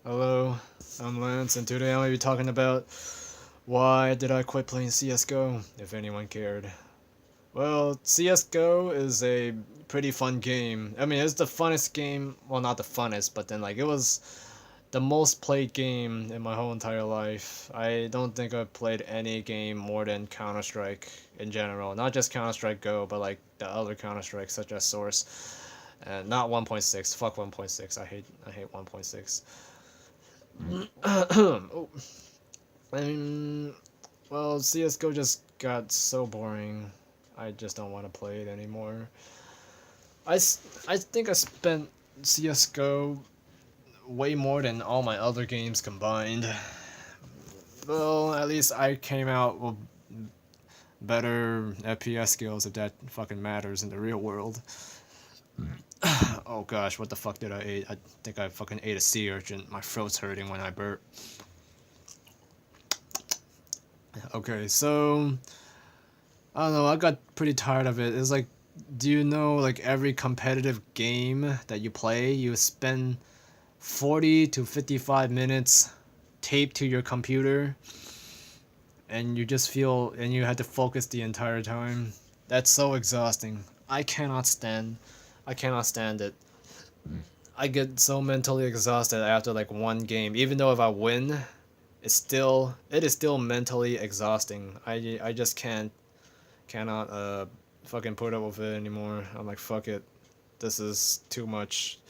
Hello, I'm Lance, and today I'm going to be talking about why did I quit playing CSGO, if anyone cared. Well, CSGO is a pretty fun game. I mean, it's the funnest game, well, not the funnest, but then, like, it was the most played game in my whole entire life. I don't think I've played any game more than Counter-Strike in general. Not just Counter-Strike Go, but, like, the other Counter-Strike, such as Source. And not 1.6, fuck 1.6, I hate 1.6. Oh, I mean, well, CSGO just got so boring. I just don't want to play it anymore. I think I spent CSGO way more than all my other games combined. Well, at least I came out with better FPS skills if that fucking matters in the real world. Oh gosh, what the fuck did I eat? I think I fucking ate a sea urchin. My throat's hurting when I burp. Okay, so I don't know, I got pretty tired of it. It's like, do you know, like, every competitive game that you play, you spend 40 to 55 minutes taped to your computer, and you just feel, and you had to focus the entire time. That's so exhausting. I cannot stand it. I get so mentally exhausted after like one game. Even though if I win, it is still mentally exhausting. I just cannot fucking put up with it anymore. I'm like, fuck it. This is too much.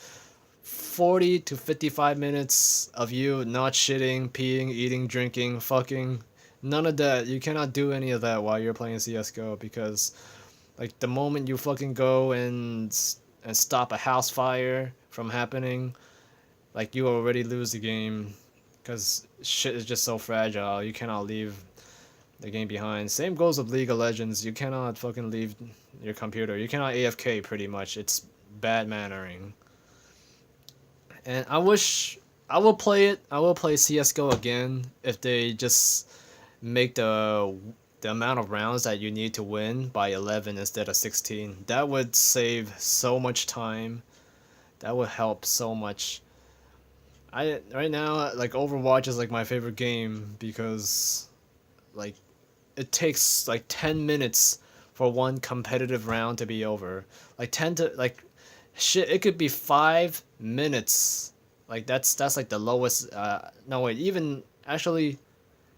40 to 55 minutes of you not shitting, peeing, eating, drinking, fucking. None of that. You cannot do any of that while you're playing CSGO because, like, the moment you fucking go and stop a house fire from happening, like, you already lose the game because shit is just so fragile. You cannot leave the game behind. Same goes with League of Legends. You cannot fucking leave your computer. You cannot AFK pretty much. It's bad mannering. And I will play it. I will play CS:GO again if they just make the amount of rounds that you need to win by 11 instead of 16. That would save so much time. That would help so much. I right now, like, Overwatch is like my favorite game because, like, it takes like 10 minutes for one competitive round to be over. Like 10 to like shit, it could be 5 minutes. Like that's like the lowest no wait, even actually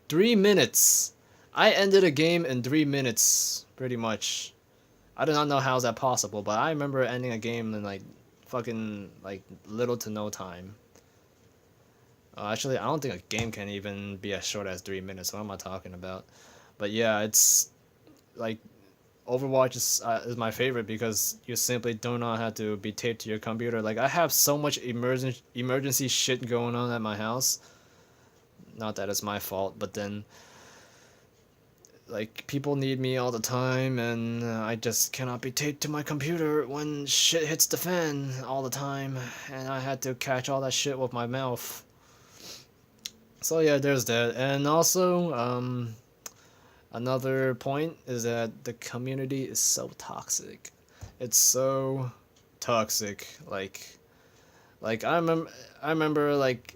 3 minutes. I ended a game in 3 minutes pretty much. I do not know how is that possible, but I remember ending a game in like fucking like little to no time. Actually, I don't think a game can even be as short as 3 minutes. What am I talking about? But yeah, it's like Overwatch is my favorite because you simply do not have to be taped to your computer. Like, I have so much emergency shit going on at my house. Not that it's my fault, but then, like, people need me all the time, and I just cannot be taped to my computer when shit hits the fan all the time, and I had to catch all that shit with my mouth. So yeah, there's that, and also another point is that the community is so toxic. It's so toxic. Like I remember like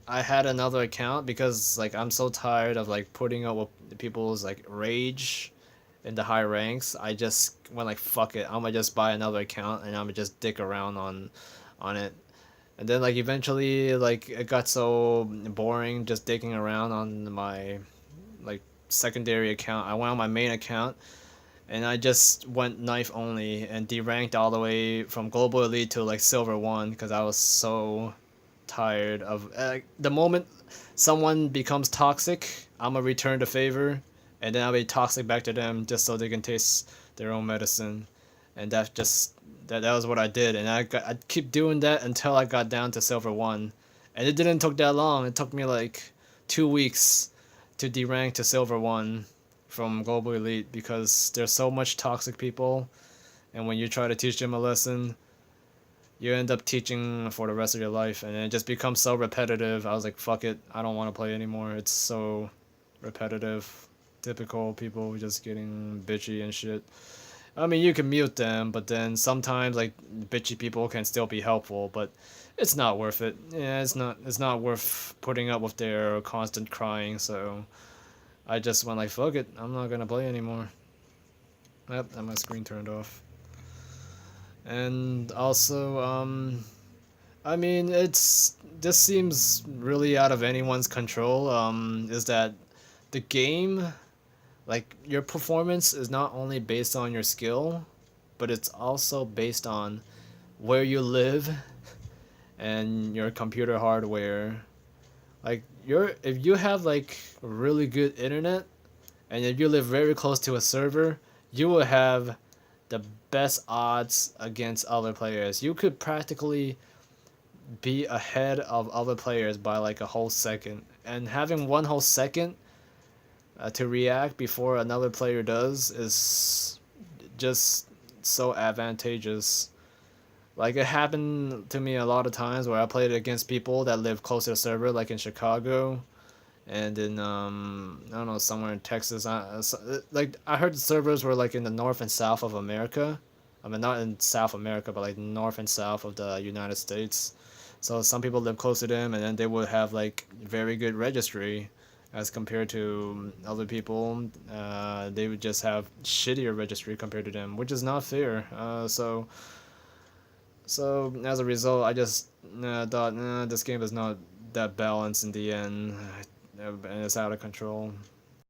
I had another account because like I'm so tired of like putting up with people's like rage in the high ranks. I just went like, fuck it. I'm gonna just buy another account and I'm gonna just dick around on it. And then like eventually like it got so boring just dicking around on my like secondary account. I went on my main account and I just went knife only and deranked all the way from global elite to like silver 1 because I was so tired of the moment someone becomes toxic, I'm gonna return the favor and then I'll be toxic back to them just so they can taste their own medicine. And that was what I did, and I keep doing that until I got down to silver 1. And it didn't took that long. It took me like 2 weeks to derank to silver 1 from global elite because there's so much toxic people, and when you try to teach them a lesson, you end up teaching for the rest of your life, and it just becomes so repetitive. I was like, fuck it, I don't want to play anymore. It's so repetitive. Typical people just getting bitchy and shit. I mean, you can mute them, but then sometimes like bitchy people can still be helpful. But it's not worth it. Yeah, it's not worth putting up with their constant crying. So I just went like, fuck it, I'm not gonna play anymore. Yep, and my screen turned off. And also, I mean, it's this seems really out of anyone's control. Is that the game, like your performance is not only based on your skill, but it's also based on where you live and your computer hardware. Like if you have like really good internet and if you live very close to a server, you will have the best odds against other players. You could practically be ahead of other players by like a whole second. And having one whole second to react before another player does is just so advantageous. Like it happened to me a lot of times where I played against people that live close to the server, like in Chicago, and in I don't know, somewhere in Texas. Like I heard the servers were like in the north and south of America. I mean, not in South America, but like north and south of the United States. So some people live close to them, and then they would have like very good registry, as compared to other people. They would just have shittier registry compared to them, which is not fair. So as a result, I just thought, this game is not that balanced in the end, and it's out of control.